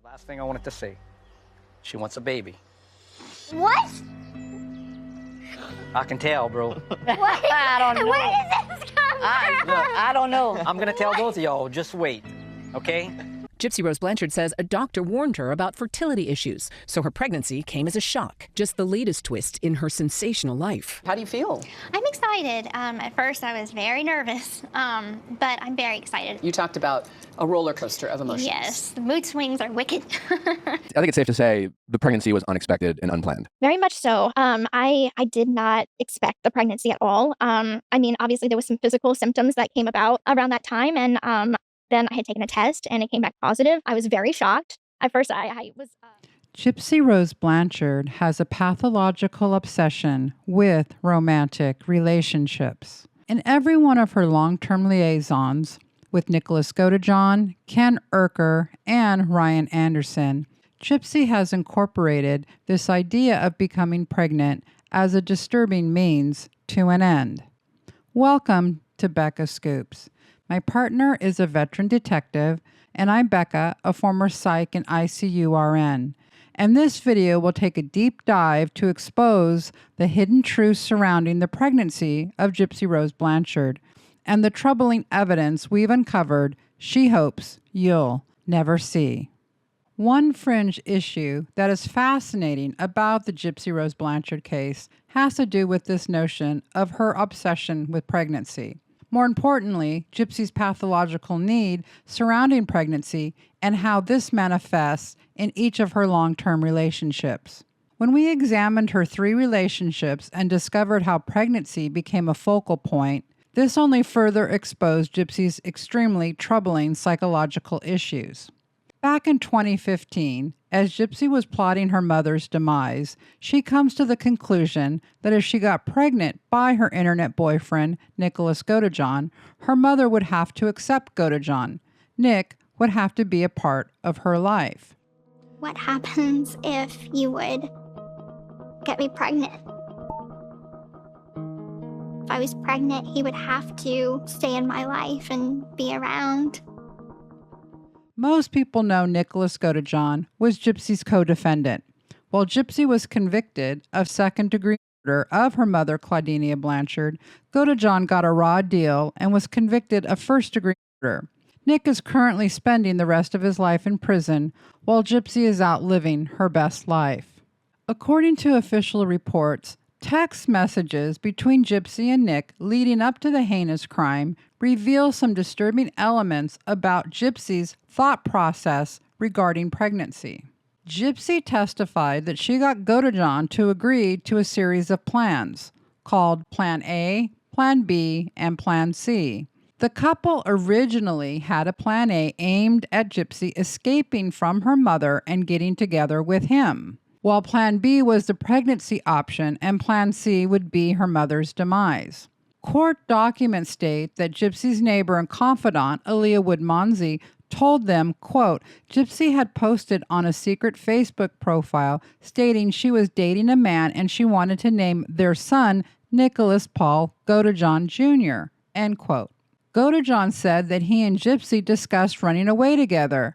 Last thing I wanted to say, she wants a baby. What? I can tell, bro. What? I don't know. Where does this come from? I don't know. I'm gonna tell both of y'all, just wait, okay? Gypsy Rose Blanchard says a doctor warned her about fertility issues, so her pregnancy came as a shock. Just the latest twist in her sensational life. How do you feel? I'm excited. At first, I was very nervous, but I'm very excited. You talked about a roller coaster of emotions. Yes, the mood swings are wicked. I think it's safe to say the pregnancy was unexpected and unplanned. Very much so. I did not expect the pregnancy at all. I mean, obviously there was some physical symptoms that came about around that time, and then I had taken a test and it came back positive. I was very shocked. At first, I was... Gypsy Rose Blanchard has a pathological obsession with romantic relationships. In every one of her long-term liaisons with Nicholas Godejohn, Ken Urker, and Ryan Anderson, Gypsy has incorporated this idea of becoming pregnant as a disturbing means to an end. Welcome to Becca Scoops. My partner is a veteran detective, and I'm Becca, a former psych and ICU RN. And this video will take a deep dive to expose the hidden truths surrounding the pregnancy of Gypsy Rose Blanchard and the troubling evidence we've uncovered she hopes you'll never see. One fringe issue that is fascinating about the Gypsy Rose Blanchard case has to do with this notion of her obsession with pregnancy. More importantly, Gypsy's pathological need surrounding pregnancy and how this manifests in each of her long-term relationships. When we examined her 3 relationships and discovered how pregnancy became a focal point, this only further exposed Gypsy's extremely troubling psychological issues. Back in 2015, as Gypsy was plotting her mother's demise, she comes to the conclusion that if she got pregnant by her internet boyfriend, Nicholas Godejohn, her mother would have to accept Godejohn. Nick would have to be a part of her life. What happens if you would get me pregnant? If I was pregnant, he would have to stay in my life and be around. Most people know Nicholas Godejohn was Gypsy's co-defendant. While Gypsy was convicted of second-degree murder of her mother, Claudinia Blanchard, Godejohn got a raw deal and was convicted of first-degree murder. Nick is currently spending the rest of his life in prison, while Gypsy is out living her best life. According to official reports, text messages between Gypsy and Nick leading up to the heinous crime reveal some disturbing elements about Gypsy's thought process regarding pregnancy. Gypsy testified that she got Godejohn to agree to a series of plans called Plan A, Plan B, and Plan C. The couple originally had a Plan A aimed at Gypsy escaping from her mother and getting together with him, while Plan B was the pregnancy option and Plan C would be her mother's demise. Court documents state that Gypsy's neighbor and confidant, Aaliyah Wood-Monzi, told them, quote, Gypsy had posted on a secret Facebook profile stating she was dating a man and she wanted to name their son Nicholas Paul Godejohn Jr., end quote. Godejohn said that he and Gypsy discussed running away together,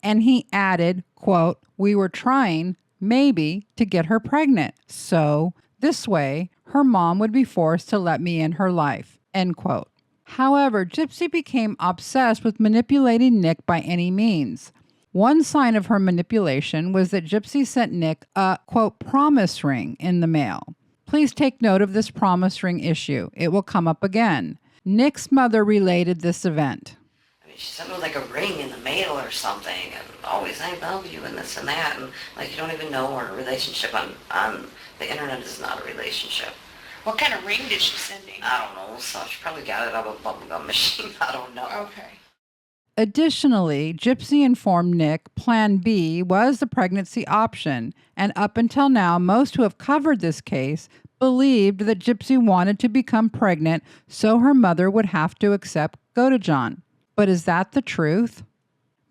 and he added, quote, we were trying, maybe, to get her pregnant, so this way her mom would be forced to let me in her life, end quote. However, Gypsy became obsessed with manipulating Nick by any means. One sign of her manipulation was that Gypsy sent Nick a, quote, promise ring in the mail. Please take note of this promise ring issue. It will come up again. Nick's mother related this event. I mean, she sent me like a ring in the mail or something, and always I love you and this and that, and like you don't even know our relationship on the internet is not a relationship. What kind of ring did she send me? I don't know, so she probably got it out of a bubblegum machine, I don't know. Okay. Additionally, Gypsy informed Nick Plan B was the pregnancy option, and up until now, most who have covered this case believed that Gypsy wanted to become pregnant so her mother would have to accept Godejohn. But is that the truth?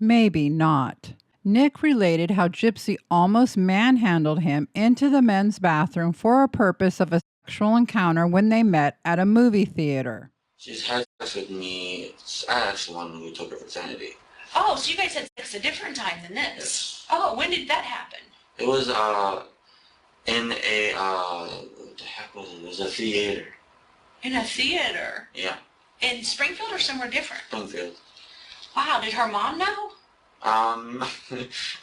Maybe not. Nick related how Gypsy almost manhandled him into the men's bathroom for a purpose of a sexual encounter when they met at a movie theater. She's had sex with me as when we took her virginity. Oh, so you guys had sex a different time than this. Oh, when did that happen? It was in a what the heck was it? It was a theater. In a theater? Yeah. In Springfield or somewhere different? Springfield. Wow, did her mom know?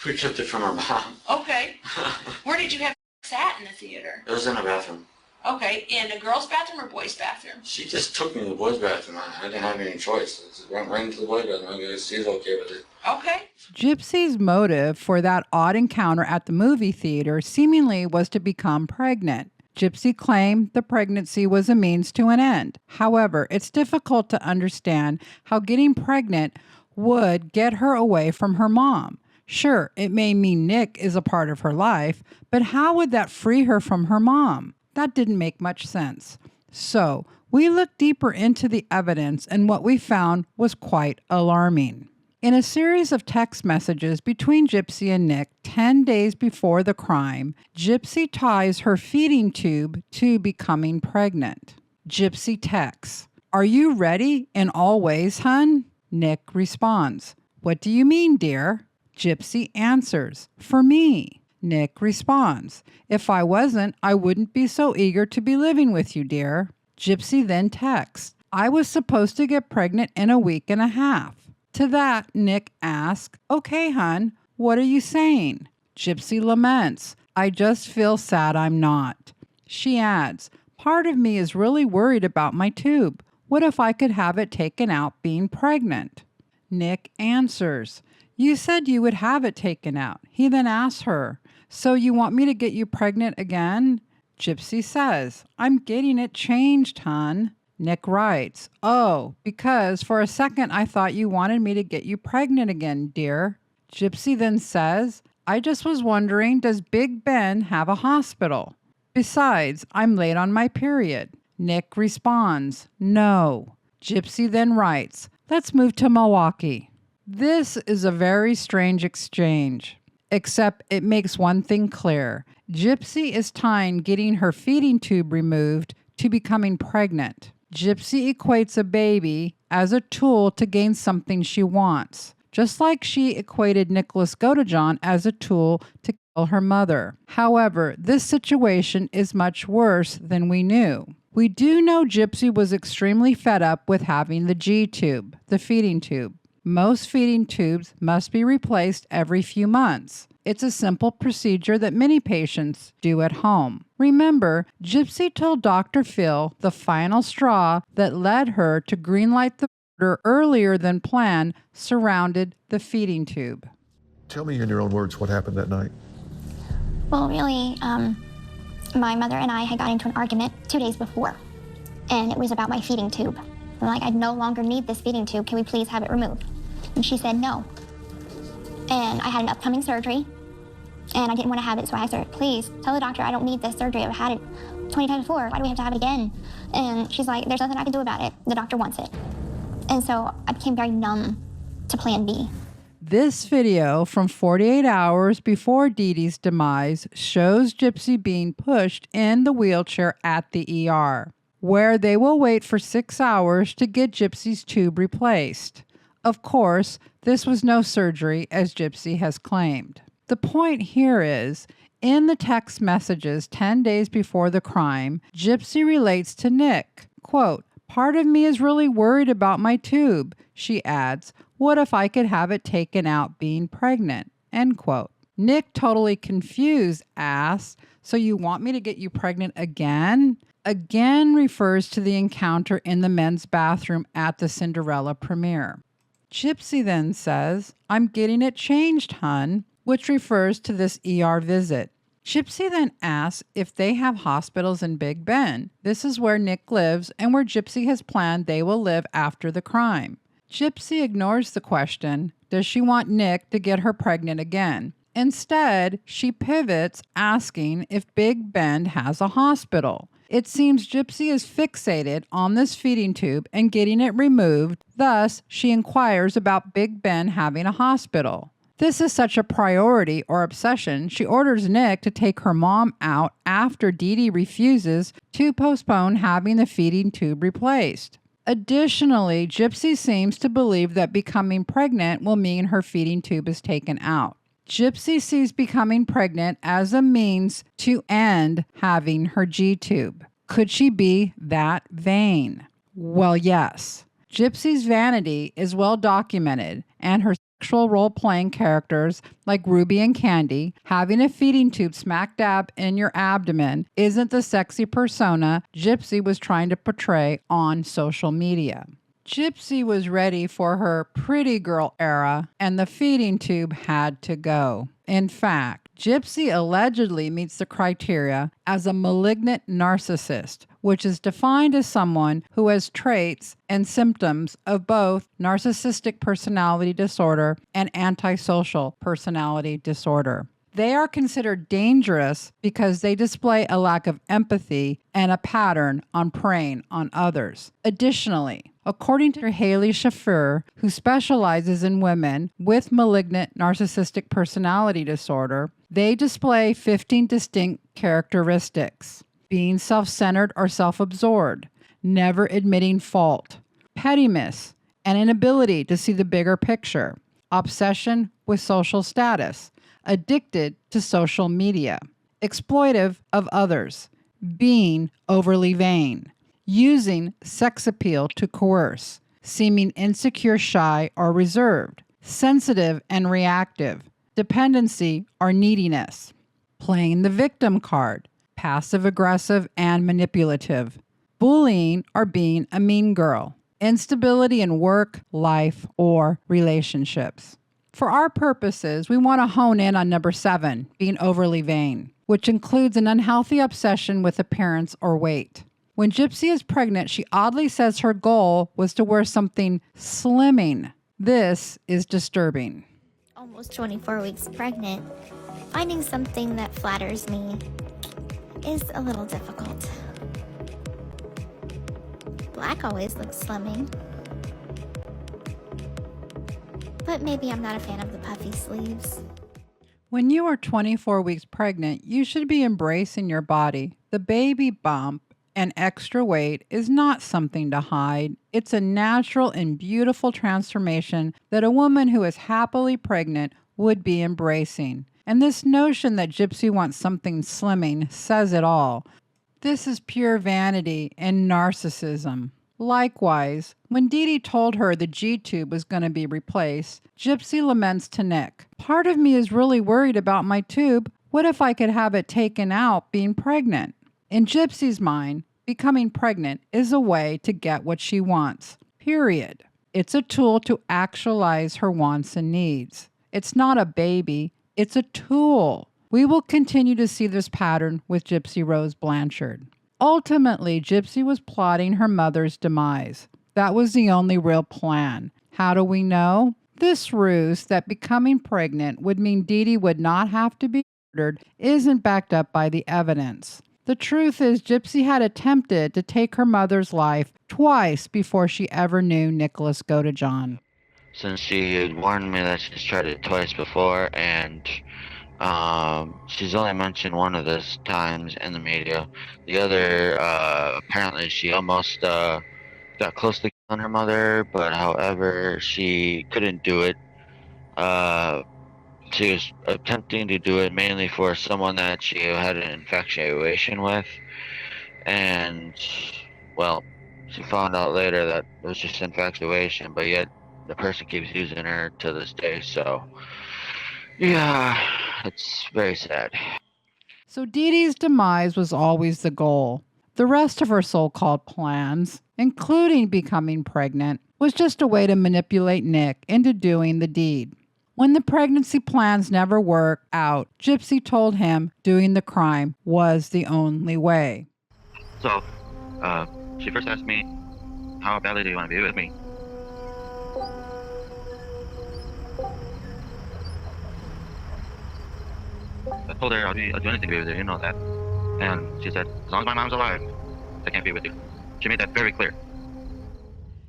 We kept it from her mom. Okay. Where did you have sex at in the theater? It was in a bathroom. Okay, in a girl's bathroom or boys' bathroom? She just took me to the boys' bathroom. I didn't have any choice. I just went right into the boys' bathroom. I guess she's okay with it. Okay. Gypsy's motive for that odd encounter at the movie theater seemingly was to become pregnant. Gypsy claimed the pregnancy was a means to an end. However, it's difficult to understand how getting pregnant would get her away from her mom. Sure, it may mean Nick is a part of her life, but how would that free her from her mom? That didn't make much sense. So, we looked deeper into the evidence, and what we found was quite alarming. In a series of text messages between Gypsy and Nick 10 days before the crime, Gypsy ties her feeding tube to becoming pregnant. Gypsy texts, "Are you ready in all ways, hun?" Nick responds, "What do you mean, dear?" Gypsy answers, "For me." Nick responds, "If I wasn't, I wouldn't be so eager to be living with you, dear." Gypsy then texts, "I was supposed to get pregnant in a week and a half." To that, Nick asks, "Okay, hun, what are you saying?" Gypsy laments, "I just feel sad I'm not." She adds, "Part of me is really worried about my tube. What if I could have it taken out being pregnant?" Nick answers, "You said you would have it taken out." He then asks her, "So you want me to get you pregnant again?" Gypsy says, "I'm getting it changed, hun." Nick writes, "Oh, because for a second I thought you wanted me to get you pregnant again, dear." Gypsy then says, "I just was wondering, does Big Ben have a hospital? Besides, I'm late on my period." Nick responds, "No." Gypsy then writes, "Let's move to Milwaukee." This is a very strange exchange, except it makes one thing clear. Gypsy is tying getting her feeding tube removed to becoming pregnant. Gypsy equates a baby as a tool to gain something she wants, just like she equated Nicholas Godejohn as a tool to kill her mother. However, this situation is much worse than we knew. We do know Gypsy was extremely fed up with having the G tube, the feeding tube. Most feeding tubes must be replaced every few months. It's a simple procedure that many patients do at home. Remember, Gypsy told Dr. Phil the final straw that led her to greenlight the murder earlier than planned surrounded the feeding tube. Tell me in your own words what happened that night. Well, really, my mother and I had got into an argument 2 days before, and it was about my feeding tube. I'm like, "I no longer need this feeding tube. Can we please have it removed?" And she said no. And I had an upcoming surgery, and I didn't want to have it, so I asked her, "Please tell the doctor I don't need this surgery. I've had it 20 times before. Why do we have to have it again?" And she's like, "There's nothing I can do about it. The doctor wants it." And so I became very numb to Plan B. This video from 48 hours before Dee Dee's demise shows Gypsy being pushed in the wheelchair at the ER, where they will wait for 6 hours to get Gypsy's tube replaced. Of course, this was no surgery, as Gypsy has claimed. The point here is, in the text messages 10 days before the crime, Gypsy relates to Nick. Quote, "Part of me is really worried about my tube," she adds. "What if I could have it taken out being pregnant?" End quote. Nick, totally confused, asks, "So you want me to get you pregnant again?" Again refers to the encounter in the men's bathroom at the Cinderella premiere. Gypsy then says, "I'm getting it changed, hun," which refers to this ER visit. Gypsy then asks if they have hospitals in Big Bend. This is where Nick lives and where Gypsy has planned they will live after the crime. Gypsy ignores the question, does she want Nick to get her pregnant again? Instead, she pivots, asking if Big Bend has a hospital. It seems Gypsy is fixated on this feeding tube and getting it removed. Thus, she inquires about Big Ben having a hospital. This is such a priority or obsession, she orders Nick to take her mom out after Dee Dee refuses to postpone having the feeding tube replaced. Additionally, Gypsy seems to believe that becoming pregnant will mean her feeding tube is taken out. Gypsy sees becoming pregnant as a means to end having her G-tube. Could she be that vain? Well, yes. Gypsy's vanity is well documented, and her sexual role-playing characters like Ruby and Candy, having a feeding tube smack dab in your abdomen isn't the sexy persona Gypsy was trying to portray on social media. Gypsy was ready for her pretty girl era, and the feeding tube had to go. In fact, Gypsy allegedly meets the criteria as a malignant narcissist, which is defined as someone who has traits and symptoms of both narcissistic personality disorder and antisocial personality disorder. They are considered dangerous because they display a lack of empathy and a pattern on preying on others. Additionally, according to Haley Schaffer, who specializes in women with malignant narcissistic personality disorder, they display 15 distinct characteristics: being self-centered or self-absorbed, never admitting fault, pettiness, an inability to see the bigger picture, obsession with social status, addicted to social media, exploitive of others, being overly vain, using sex appeal to coerce, seeming insecure, shy, or reserved, sensitive and reactive, dependency or neediness, playing the victim card, passive-aggressive and manipulative, bullying or being a mean girl, instability in work, life, or relationships. For our purposes, we want to hone in on number 7, being overly vain, which includes an unhealthy obsession with appearance or weight. When Gypsy is pregnant, she oddly says her goal was to wear something slimming. This is disturbing. Almost 24 weeks pregnant, finding something that flatters me is a little difficult. Black always looks slimming. But maybe I'm not a fan of the puffy sleeves. When you are 24 weeks pregnant, you should be embracing your body. The baby bump and extra weight is not something to hide. It's a natural and beautiful transformation that a woman who is happily pregnant would be embracing. And this notion that Gypsy wants something slimming says it all. This is pure vanity and narcissism. Likewise, when Dee Dee told her the G-tube was going to be replaced, Gypsy laments to Nick, "Part of me is really worried about my tube. What if I could have it taken out being pregnant?" In Gypsy's mind, becoming pregnant is a way to get what she wants, period. It's a tool to actualize her wants and needs. It's not a baby, it's a tool. We will continue to see this pattern with Gypsy Rose Blanchard. Ultimately, Gypsy was plotting her mother's demise. That was the only real plan. How do we know? This ruse that becoming pregnant would mean Dee Dee would not have to be murdered isn't backed up by the evidence. The truth is, Gypsy had attempted to take her mother's life twice before she ever knew Nicholas Godejohn. Since she had warned me that she's tried it twice before, and she's only mentioned one of those times in the media. The other, apparently she almost got close to killing her mother, but however, she couldn't do it. She was attempting to do it mainly for someone that she had an infatuation with, and, well, she found out later that it was just infatuation, but yet the person keeps using her to this day, so yeah, it's very sad. So Dee Dee's demise was always the goal. The rest of her so-called plans, including becoming pregnant, was just a way to manipulate Nick into doing the deed. When the pregnancy plans never worked out, Gypsy told him doing the crime was the only way. So, she first asked me, how badly do you want to be with me? I told her I'll do anything to be with you, you know that. And she said, as long as my mom's alive, I can't be with you. She made that very clear.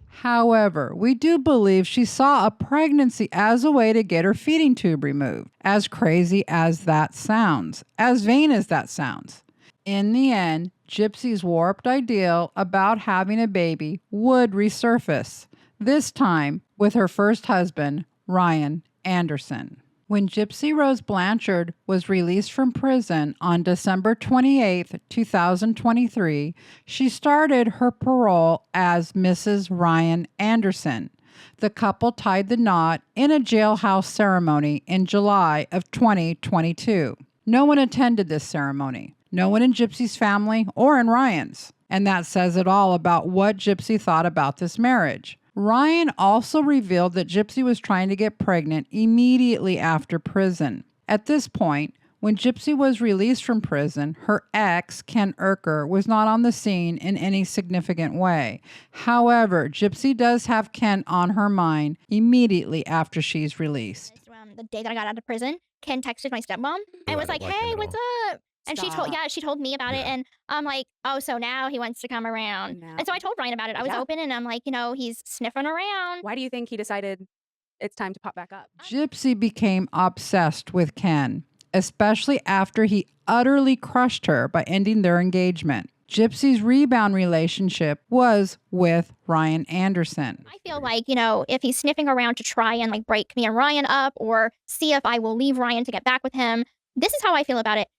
However, we do believe she saw a pregnancy as a way to get her feeding tube removed. As crazy as that sounds, as vain as that sounds. In the end, Gypsy's warped ideal about having a baby would resurface, this time with her first husband, Ryan Anderson. When Gypsy Rose Blanchard was released from prison on December 28, 2023, she started her parole as Mrs. Ryan Anderson. The couple tied the knot in a jailhouse ceremony in July of 2022. No one attended this ceremony. No one in Gypsy's family or in Ryan's. And that says it all about what Gypsy thought about this marriage. Ryan also revealed that Gypsy was trying to get pregnant immediately after prison. At this point, when Gypsy was released from prison, her ex, Ken Erker, was not on the scene in any significant way. However, Gypsy does have Ken on her mind immediately after she's released. The day that I got out of prison, Ken texted my stepmom and was like, "Hey, what's up?" And she told me about it, and I'm like, "Oh, so now he wants to come around." And so I told Ryan about it. I was open, and I'm like, he's sniffing around. Why do you think he decided it's time to pop back up? Gypsy became obsessed with Ken, especially after he utterly crushed her by ending their engagement. Gypsy's rebound relationship was with Ryan Anderson. I feel like, if he's sniffing around to try and break me and Ryan up or see if I will leave Ryan to get back with him, this is how I feel about it.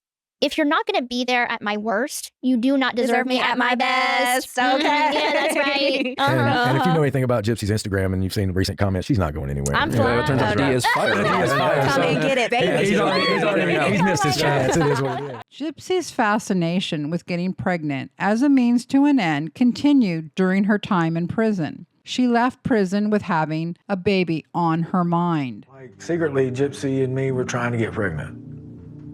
If you're not going to be there at my worst, you do not deserve me at my best. Okay. Yeah, that's right. And if you know anything about Gypsy's Instagram and you've seen the recent comments, she's not going anywhere. I'm flying. It turns out he is fired. Come and get it, baby. He's missed his chance. It is what it is. Gypsy's fascination with getting pregnant as a means to an end continued during her time in prison. She left prison with having a baby on her mind. Secretly, Gypsy and me were trying to get pregnant.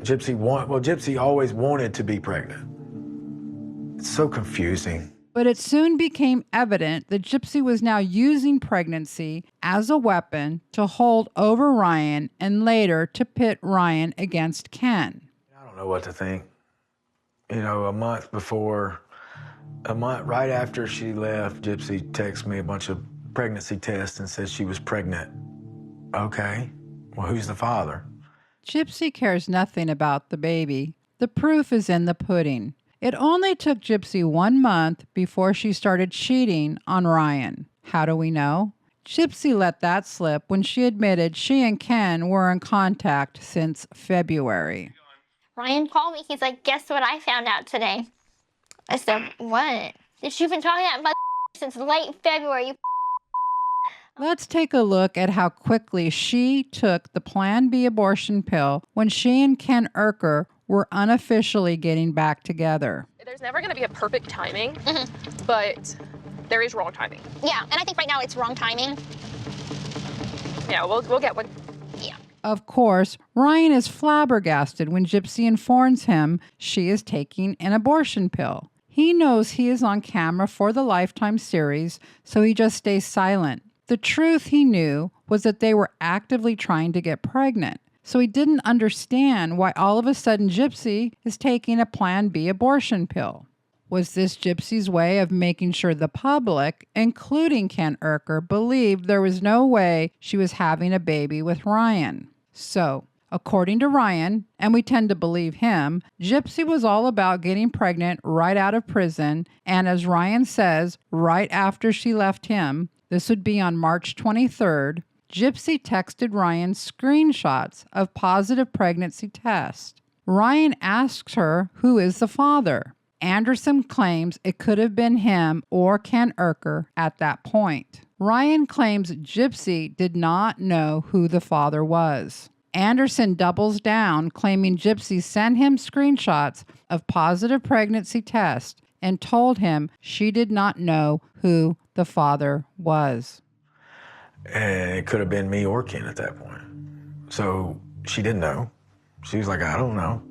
Gypsy always wanted to be pregnant. It's so confusing. But it soon became evident that Gypsy was now using pregnancy as a weapon to hold over Ryan and later to pit Ryan against Ken. I don't know what to think. A month right after she left, Gypsy texted me a bunch of pregnancy tests and said she was pregnant. Okay, well, who's the father? Gypsy cares nothing about the baby. The proof is in the pudding. It only took Gypsy 1 month before she started cheating on Ryan. How do we know? Gypsy let that slip when she admitted she and Ken were in contact since February. Ryan called me. He's like, "Guess what I found out today?" I said, "What?" You've been talking that since late February, you Let's take a look at how quickly she took the Plan B abortion pill when she and Ken Erker were unofficially getting back together. There's never going to be a perfect timing, but there is wrong timing. Yeah, and I think right now it's wrong timing. Yeah, we'll get one. Yeah. Of course, Ryan is flabbergasted when Gypsy informs him she is taking an abortion pill. He knows he is on camera for the Lifetime series, so he just stays silent. The truth he knew was that they were actively trying to get pregnant, so he didn't understand why all of a sudden Gypsy is taking a Plan B abortion pill. Was this Gypsy's way of making sure the public, including Ken Erker, believed there was no way she was having a baby with Ryan? So, according to Ryan, and we tend to believe him, Gypsy was all about getting pregnant right out of prison, and as Ryan says, right after she left him, this would be on March 23rd, Gypsy texted Ryan screenshots of positive pregnancy tests. Ryan asks her who is the father. Anderson claims it could have been him or Ken Erker at that point. Ryan claims Gypsy did not know who the father was. Anderson doubles down, claiming Gypsy sent him screenshots of positive pregnancy tests and told him she did not know who the father was. And it could have been me or Ken at that point. So she didn't know. She was like, I don't know.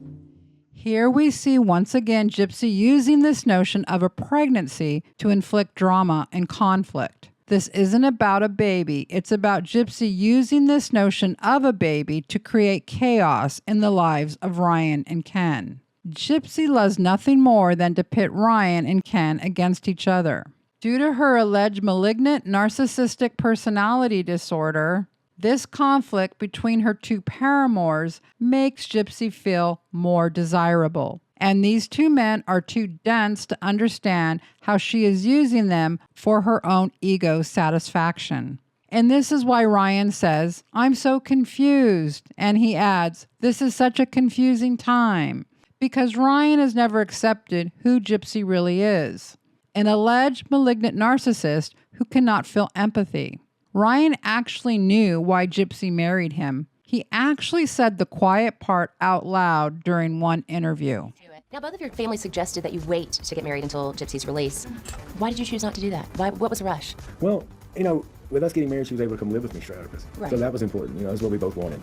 Here we see once again Gypsy using this notion of a pregnancy to inflict drama and conflict. This isn't about a baby. It's about Gypsy using this notion of a baby to create chaos in the lives of Ryan and Ken. Gypsy loves nothing more than to pit Ryan and Ken against each other. Due to her alleged malignant narcissistic personality disorder, this conflict between her two paramours makes Gypsy feel more desirable. And these two men are too dense to understand how she is using them for her own ego satisfaction. And this is why Ryan says, I'm so confused. And he adds, this is such a confusing time. Because Ryan has never accepted who Gypsy really is. An alleged malignant narcissist who cannot feel empathy. Ryan actually knew why Gypsy married him. He actually said the quiet part out loud during one interview. Now, both of your families suggested that you wait to get married until Gypsy's release. Why did you choose not to do that? What was the rush? Well, with us getting married, she was able to come live with me straight out of prison. Right. So that was important. That's what we both wanted.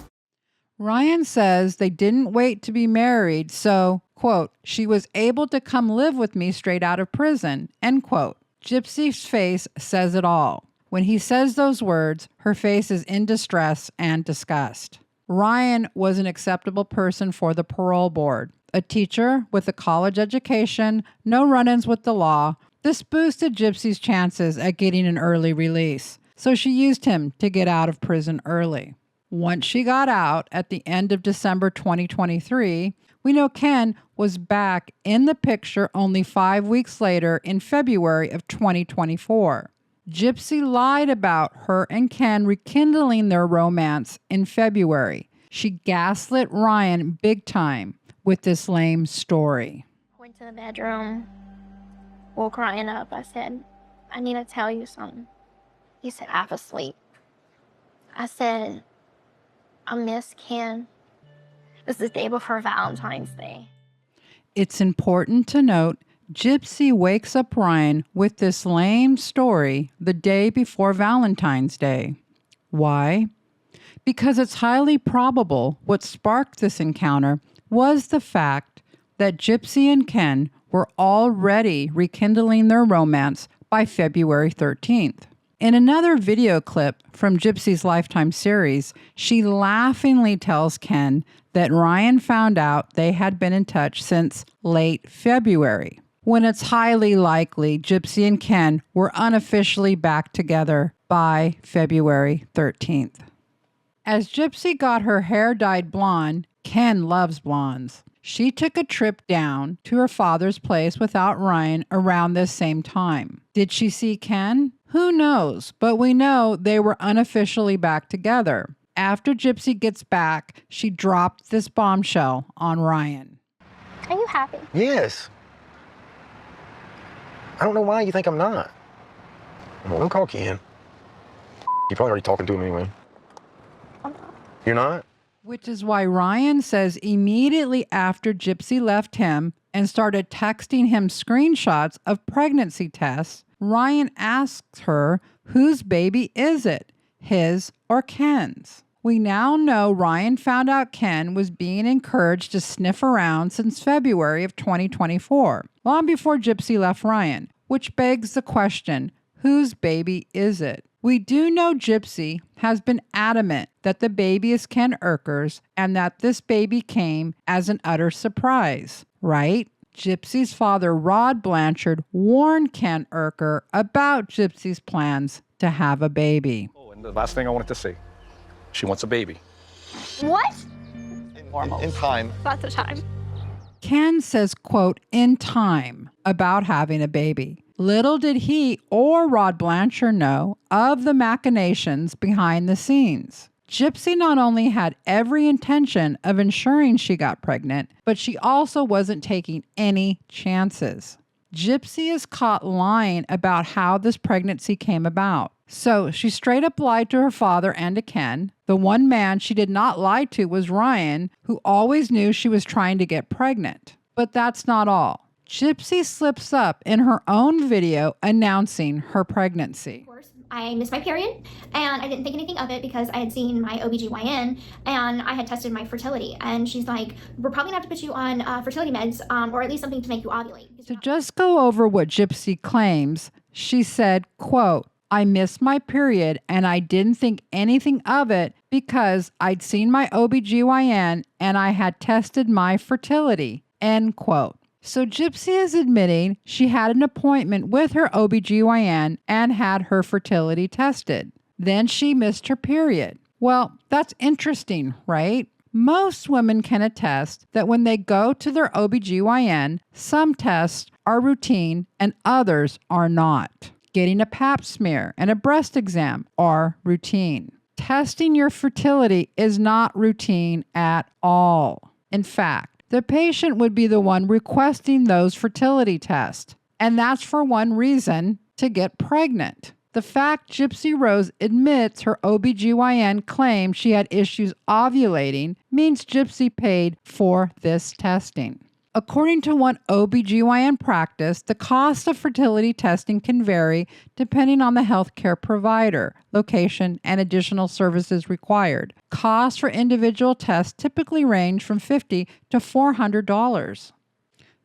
Ryan says they didn't wait to be married, so, quote, she was able to come live with me straight out of prison, end quote. Gypsy's face says it all. When he says those words, her face is in distress and disgust. Ryan was an acceptable person for the parole board. A teacher with a college education, no run-ins with the law. This boosted Gypsy's chances at getting an early release, so she used him to get out of prison early. Once she got out at the end of December 2023, we know Ken was back in the picture only 5 weeks later in February of 2024. Gypsy lied about her and Ken rekindling their romance in February. She gaslit Ryan big time with this lame story. Went to the bedroom, woke Ryan up. I said, I need to tell you something. He said, half asleep. I said, I miss Ken. This is the day before Valentine's Day. It's important to note Gypsy wakes up Ryan with this lame story the day before Valentine's Day. Why? Because it's highly probable what sparked this encounter was the fact that Gypsy and Ken were already rekindling their romance by February 13th. In another video clip from Gypsy's Lifetime series, she laughingly tells Ken that Ryan found out they had been in touch since late February, when it's highly likely Gypsy and Ken were unofficially back together by February 13th. As Gypsy got her hair dyed blonde, Ken loves blondes. She took a trip down to her father's place without Ryan around this same time. Did she see Ken? Who knows, but we know they were unofficially back together. After Gypsy gets back, she dropped this bombshell on Ryan. Are you happy? Yes. I don't know why you think I'm not. Well, don't call Ken. You're probably already talking to him anyway. You're not? Which is why Ryan says immediately after Gypsy left him and started texting him screenshots of pregnancy tests, Ryan asks her, whose baby is it, his or Ken's? We now know Ryan found out Ken was being encouraged to sniff around since February of 2024, long before Gypsy left Ryan, which begs the question, whose baby is it? We do know Gypsy has been adamant that the baby is Ken Urker's and that this baby came as an utter surprise, right? Gypsy's father, Rod Blanchard, warned Ken Urker about Gypsy's plans to have a baby. Oh, and the last thing I wanted to say, she wants a baby. What? In time. Lots of time. Ken says, quote, in time about having a baby. Little did he or Rod Blanchard know of the machinations behind the scenes. Gypsy not only had every intention of ensuring she got pregnant, but she also wasn't taking any chances. Gypsy is caught lying about how this pregnancy came about. So she straight up lied to her father and to Ken. The one man she did not lie to was Ryan, who always knew she was trying to get pregnant. But that's not all. Gypsy slips up in her own video announcing her pregnancy. I missed my period, and I didn't think anything of it because I had seen my OBGYN, and I had tested my fertility. And she's like, we're probably going to have to put you on fertility meds, or at least something to make you ovulate. To just go over what Gypsy claims, she said, quote, I missed my period, and I didn't think anything of it because I'd seen my OBGYN, and I had tested my fertility, end quote. So Gypsy is admitting she had an appointment with her OBGYN and had her fertility tested. Then she missed her period. Well, that's interesting, right? Most women can attest that when they go to their OBGYN, some tests are routine and others are not. Getting a pap smear and a breast exam are routine. Testing your fertility is not routine at all. In fact, the patient would be the one requesting those fertility tests. And that's for one reason, to get pregnant. The fact Gypsy Rose admits her OBGYN claimed she had issues ovulating means Gypsy paid for this testing. According to one OBGYN practice, the cost of fertility testing can vary depending on the healthcare provider, location, and additional services required. Costs for individual tests typically range from $50 to $400.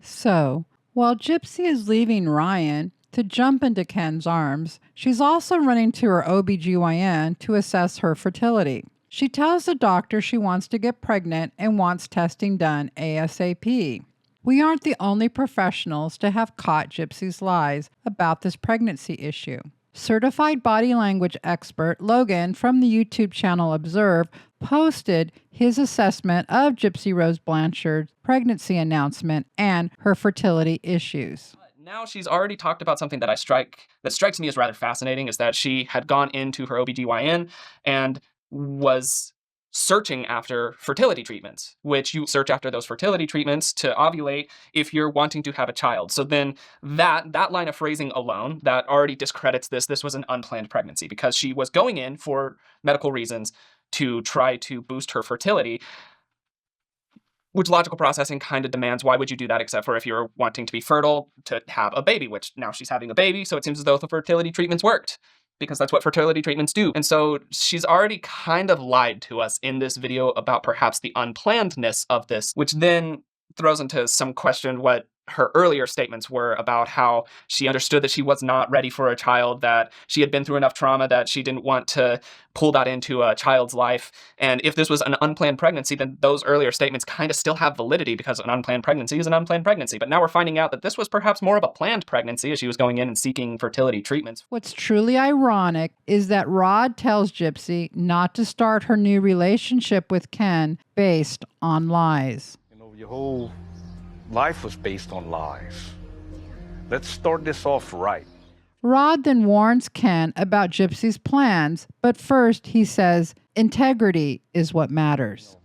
So, while Gypsy is leaving Ryan to jump into Ken's arms, she's also running to her OBGYN to assess her fertility. She tells the doctor she wants to get pregnant and wants testing done ASAP. We aren't the only professionals to have caught Gypsy's lies about this pregnancy issue. Certified body language expert Logan from the YouTube channel Observe posted his assessment of Gypsy Rose Blanchard's pregnancy announcement and her fertility issues. Now she's already talked about something that strikes me as rather fascinating, is that she had gone into her OBGYN and was searching after fertility treatments, which you search after those fertility treatments to ovulate if you're wanting to have a child. So then that line of phrasing alone, that already discredits this was an unplanned pregnancy, because she was going in for medical reasons to try to boost her fertility, which logical processing kind of demands, why would you do that except for if you're wanting to be fertile to have a baby, which now she's having a baby, so it seems as though the fertility treatments worked, because that's what fertility treatments do. And so she's already kind of lied to us in this video about perhaps the unplannedness of this, which then throws into some question what her earlier statements were about how she understood that she was not ready for a child, that she had been through enough trauma that she didn't want to pull that into a child's life. And if this was an unplanned pregnancy, then those earlier statements kind of still have validity, because an unplanned pregnancy is an unplanned pregnancy. But now we're finding out that this was perhaps more of a planned pregnancy, as she was going in and seeking fertility treatments. What's truly ironic is that Rod tells Gypsy not to start her new relationship with Ken based on lies. Your whole life was based on lies. Let's start this off right. Rod then warns Ken about Gypsy's plans, but first he says integrity is what matters.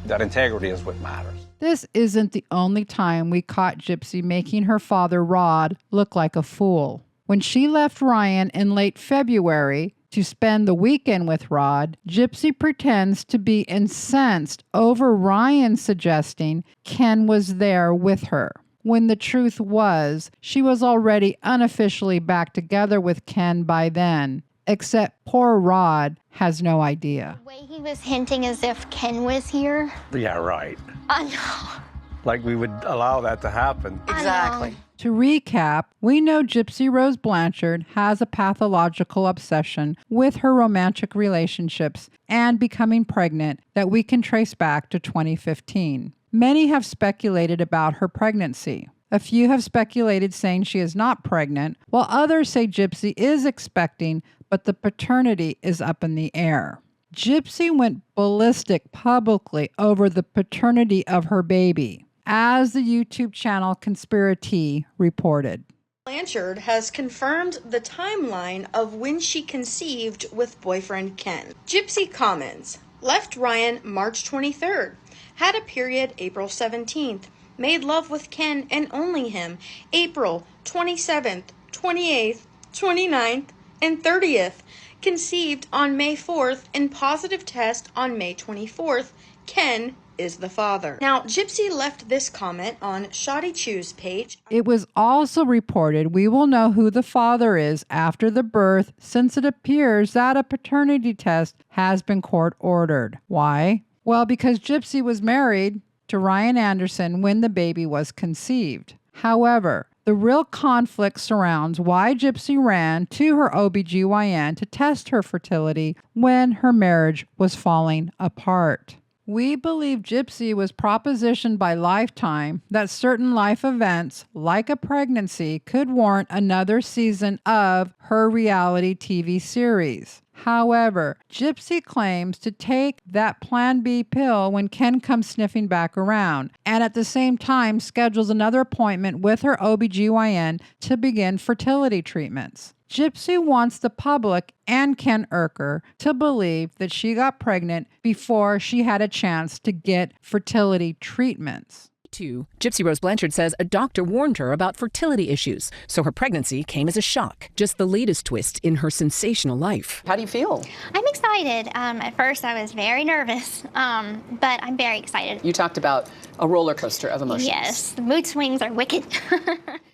That integrity is what matters. This isn't the only time we caught Gypsy making her father, Rod, look like a fool. When she left Ryan in late February to spend the weekend with Rod, Gypsy pretends to be incensed over Ryan suggesting Ken was there with her, when the truth was she was already unofficially back together with Ken by then, except poor Rod has no idea. The way he was hinting as if Ken was here. Yeah, right. I know. Like we would allow that to happen. Exactly. To recap, we know Gypsy Rose Blanchard has a pathological obsession with her romantic relationships and becoming pregnant that we can trace back to 2015. Many have speculated about her pregnancy. A few have speculated saying she is not pregnant, while others say Gypsy is expecting, but the paternity is up in the air. Gypsy went ballistic publicly over the paternity of her baby, as the YouTube channel Conspiracy reported. Blanchard has confirmed the timeline of when she conceived with boyfriend Ken. Gypsy comments, left Ryan March 23rd, had a period April 17th, made love with Ken and only him April 27th, 28th, 29th, and 30th, conceived on May 4th and positive test on May 24th, Ken is the father. Now, Gypsy left this comment on Shoddy Chew's page. It was also reported we will know who the father is after the birth, since it appears that a paternity test has been court-ordered. Why? Well, because Gypsy was married to Ryan Anderson when the baby was conceived. However, the real conflict surrounds why Gypsy ran to her OBGYN to test her fertility when her marriage was falling apart. We believe Gypsy was propositioned by Lifetime that certain life events, like a pregnancy, could warrant another season of her reality TV series. However, Gypsy claims to take that Plan B pill when Ken comes sniffing back around, and at the same time schedules another appointment with her OBGYN to begin fertility treatments. Gypsy wants the public and Ken Urker to believe that she got pregnant before she had a chance to get fertility treatments. Gypsy Rose Blanchard says a doctor warned her about fertility issues, so her pregnancy came as a shock, just the latest twist in her sensational life. How do you feel? I'm excited. At first, I was very nervous, but I'm very excited. You talked about a roller coaster of emotions. Yes, the mood swings are wicked.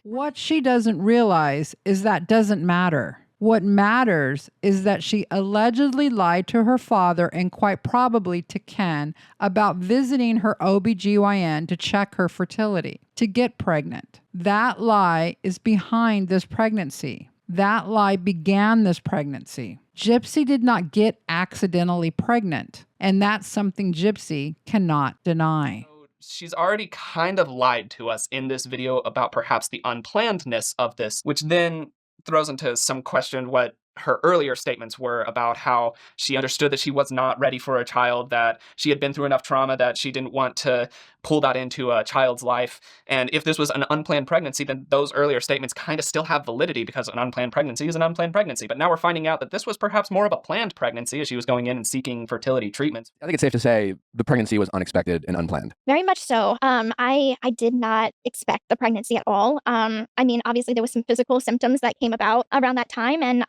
What she doesn't realize is that doesn't matter. What matters is that she allegedly lied to her father and quite probably to Ken about visiting her OBGYN to check her fertility, to get pregnant. That lie is behind this pregnancy. That lie began this pregnancy. Gypsy did not get accidentally pregnant, and that's something Gypsy cannot deny. She's already kind of lied to us in this video about perhaps the unplannedness of this, which then throws into some question what her earlier statements were about how she understood that she was not ready for a child, that she had been through enough trauma that she didn't want to pull that into a child's life. And if this was an unplanned pregnancy, then those earlier statements kind of still have validity because an unplanned pregnancy is an unplanned pregnancy. But now we're finding out that this was perhaps more of a planned pregnancy as she was going in and seeking fertility treatments. I think it's safe to say the pregnancy was unexpected and unplanned. Very much so. I did not expect the pregnancy at all. I mean, obviously there was some physical symptoms that came about around that time, and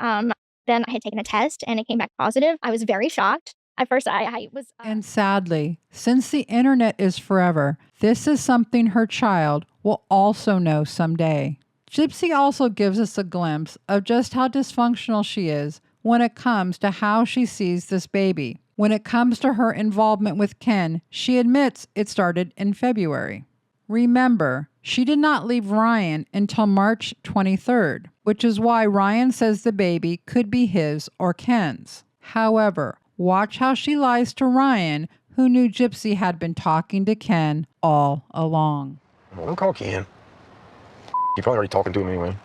then I had taken a test and it came back positive. I was very shocked. At first, I was... And sadly, since the internet is forever, this is something her child will also know someday. Gypsy also gives us a glimpse of just how dysfunctional she is when it comes to how she sees this baby. When it comes to her involvement with Ken, she admits it started in February. Remember, she did not leave Ryan until March 23rd, which is why Ryan says the baby could be his or Ken's. However, watch how she lies to Ryan, who knew Gypsy had been talking to Ken all along. Well, don't call Ken. You're probably already talking to him anyway.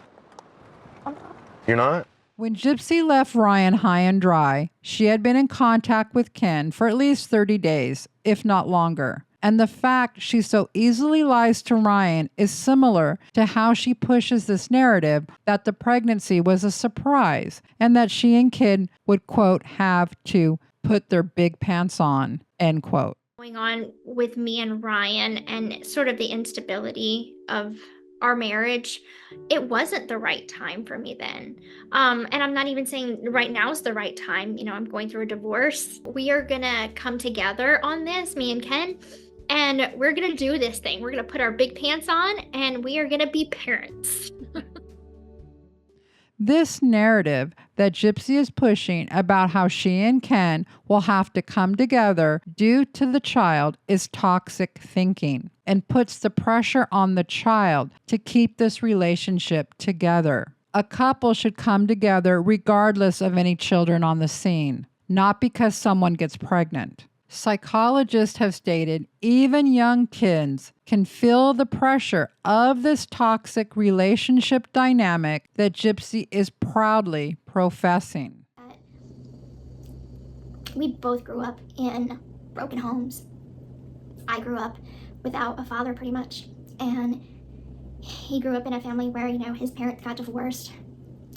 You're not? When Gypsy left Ryan high and dry, she had been in contact with Ken for at least 30 days, if not longer. And the fact she so easily lies to Ryan is similar to how she pushes this narrative that the pregnancy was a surprise and that she and Ken would, quote, have to put their big pants on, end quote. Going on with me and Ryan and sort of the instability of our marriage, it wasn't the right time for me then. And I'm not even saying right now is the right time. You know, I'm going through a divorce. We are gonna come together on this, me and Ken, and we're gonna do this thing. We're gonna put our big pants on and we are gonna be parents. This narrative that Gypsy is pushing about how she and Ken will have to come together due to the child is toxic thinking and puts the pressure on the child to keep this relationship together. A couple should come together regardless of any children on the scene, not because someone gets pregnant. Psychologists have stated even young kids can feel the pressure of this toxic relationship dynamic that Gypsy is proudly professing. We both grew up in broken homes. I grew up without a father pretty much. And he grew up in a family where, you know, his parents got divorced.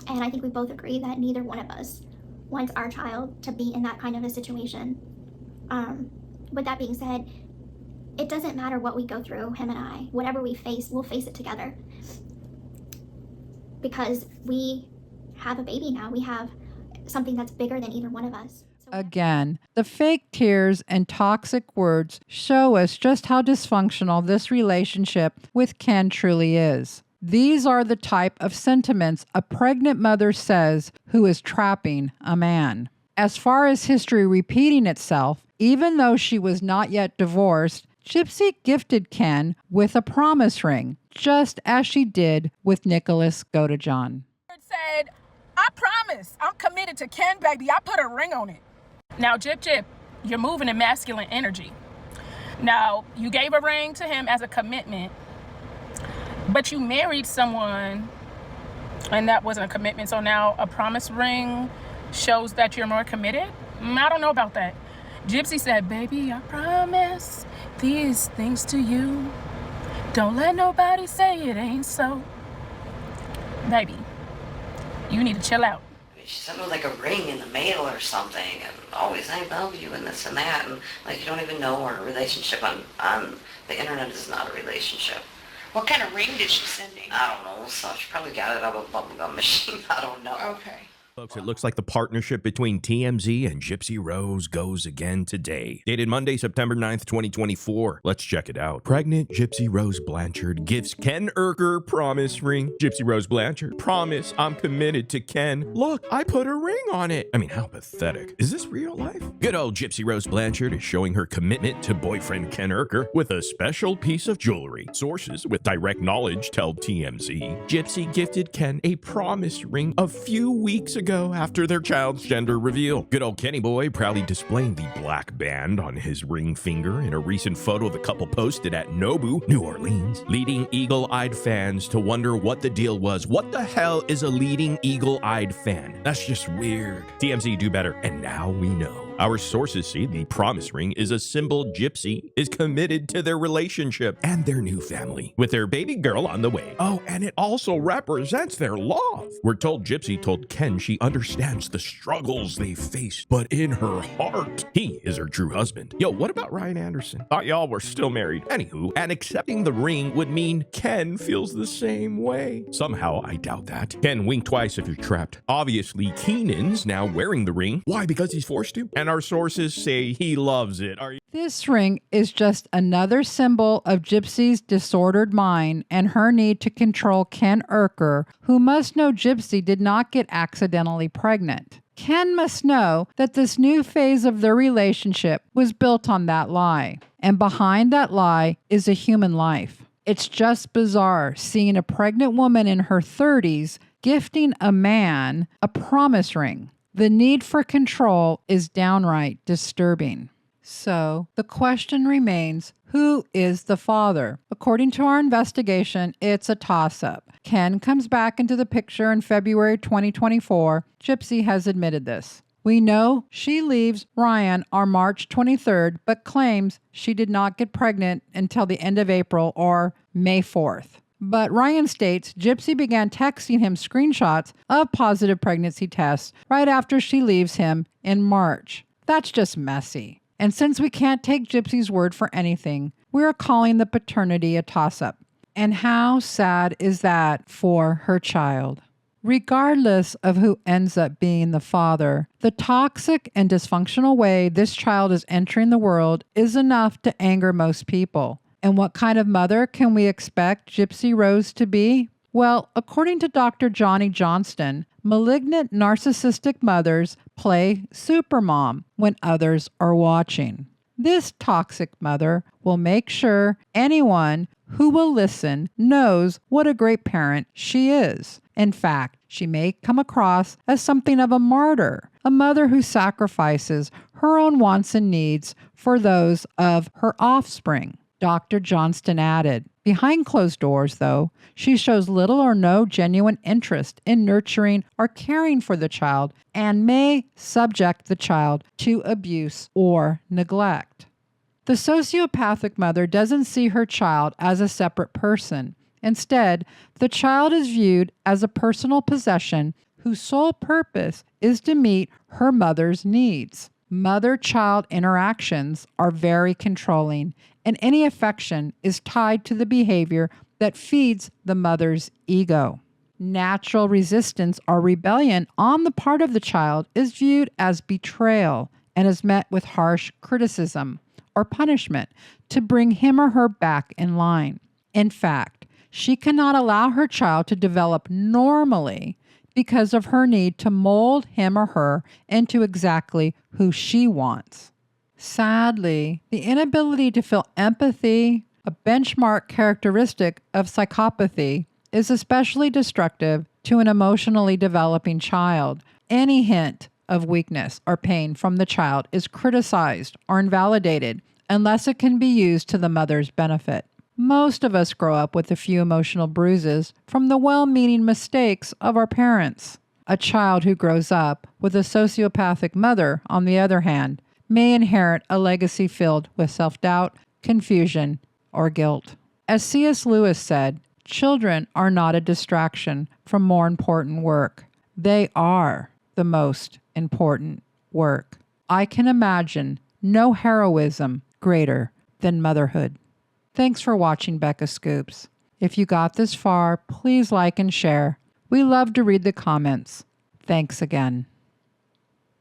And I think we both agree that neither one of us wants our child to be in that kind of a situation. With that being said, it doesn't matter what we go through, him and I. Whatever we face, we'll face it together. Because we have a baby now. We have something that's bigger than either one of us. Again, the fake tears and toxic words show us just how dysfunctional this relationship with Ken truly is. These are the type of sentiments a pregnant mother says who is trapping a man. As far as history repeating itself, even though she was not yet divorced, Gypsy gifted Ken with a promise ring, just as she did with Nicholas Godejohn. Said, I promise, I'm committed to Ken, baby. I put a ring on it. Now, Jip, you're moving in masculine energy. Now, you gave a ring to him as a commitment, but you married someone, and that wasn't a commitment. So now a promise ring shows that you're more committed. I don't know about that. Gypsy said, baby, I promise these things to you. Don't let nobody say it ain't so. Baby, you need to chill out. She sent me like a ring in the mail or something, and always I love you and this and that, and like you don't even know our relationship on the internet is not a relationship. What kind of ring did she send you? I don't know, so she probably got it out of a bubblegum machine. I don't know. Okay. Folks, it looks like the partnership between TMZ and Gypsy Rose goes again today. Dated Monday, September 9th, 2024. Let's check it out. Pregnant Gypsy Rose Blanchard gives Ken Urker promise ring. Gypsy Rose Blanchard, promise I'm committed to Ken. Look, I put a ring on it. I mean, how pathetic. Is this real life? Good old Gypsy Rose Blanchard is showing her commitment to boyfriend Ken Urker with a special piece of jewelry. Sources with direct knowledge tell TMZ Gypsy gifted Ken a promise ring a few weeks ago after their child's gender reveal. Good old Kenny boy proudly displaying the black band on his ring finger in a recent photo the couple posted at Nobu, New Orleans, leading eagle-eyed fans to wonder what the deal was. What the hell is a leading eagle-eyed fan? That's just weird. TMZ do better, and now we know. Our sources see the promise ring is a symbol Gypsy is committed to their relationship and their new family, with their baby girl on the way. Oh, and it also represents their love. We're told Gypsy told Ken she understands the struggles they faced, but in her heart, he is her true husband. Yo, what about Ryan Anderson? Thought y'all were still married. Anywho, and accepting the ring would mean Ken feels the same way. Somehow, I doubt that. Ken, wink twice if you're trapped. Obviously, Keenan's now wearing the ring. Why? Because he's forced to? And our sources say he loves it. This ring is just another symbol of Gypsy's disordered mind and her need to control Ken Urker, who must know Gypsy did not get accidentally pregnant. Ken must know that this new phase of their relationship was built on that lie. And behind that lie is a human life. It's just bizarre seeing a pregnant woman in her 30s gifting a man a promise ring. The need for control is downright disturbing. So, the question remains, who is the father? According to our investigation, it's a toss-up. Ken comes back into the picture in February 2024. Gypsy has admitted this. We know she leaves Ryan on March 23rd, but claims she did not get pregnant until the end of April or May 4th. But Ryan states Gypsy began texting him screenshots of positive pregnancy tests right after she leaves him in March. That's just messy. And since we can't take Gypsy's word for anything, we're calling the paternity a toss-up. And how sad is that for her child? Regardless of who ends up being the father, the toxic and dysfunctional way this child is entering the world is enough to anger most people. And what kind of mother can we expect Gypsy Rose to be? Well, according to Dr. Johnny Johnston, malignant narcissistic mothers play supermom when others are watching. This toxic mother will make sure anyone who will listen knows what a great parent she is. In fact, she may come across as something of a martyr, a mother who sacrifices her own wants and needs for those of her offspring. Dr. Johnston added, behind closed doors, though, she shows little or no genuine interest in nurturing or caring for the child and may subject the child to abuse or neglect. The sociopathic mother doesn't see her child as a separate person. Instead, the child is viewed as a personal possession whose sole purpose is to meet her mother's needs. Mother-child interactions are very controlling, and any affection is tied to the behavior that feeds the mother's ego. Natural resistance or rebellion on the part of the child is viewed as betrayal and is met with harsh criticism or punishment to bring him or her back in line. In fact, she cannot allow her child to develop normally because of her need to mold him or her into exactly who she wants. Sadly, the inability to feel empathy, a benchmark characteristic of psychopathy, is especially destructive to an emotionally developing child. Any hint of weakness or pain from the child is criticized or invalidated unless it can be used to the mother's benefit. Most of us grow up with a few emotional bruises from the well-meaning mistakes of our parents. A child who grows up with a sociopathic mother, on the other hand, may inherit a legacy filled with self-doubt, confusion, or guilt. As C.S. Lewis said, children are not a distraction from more important work. They are the most important work. I can imagine no heroism greater than motherhood. Thanks for watching Becca Scoops. If you got this far, please like and share. We love to read the comments. Thanks again.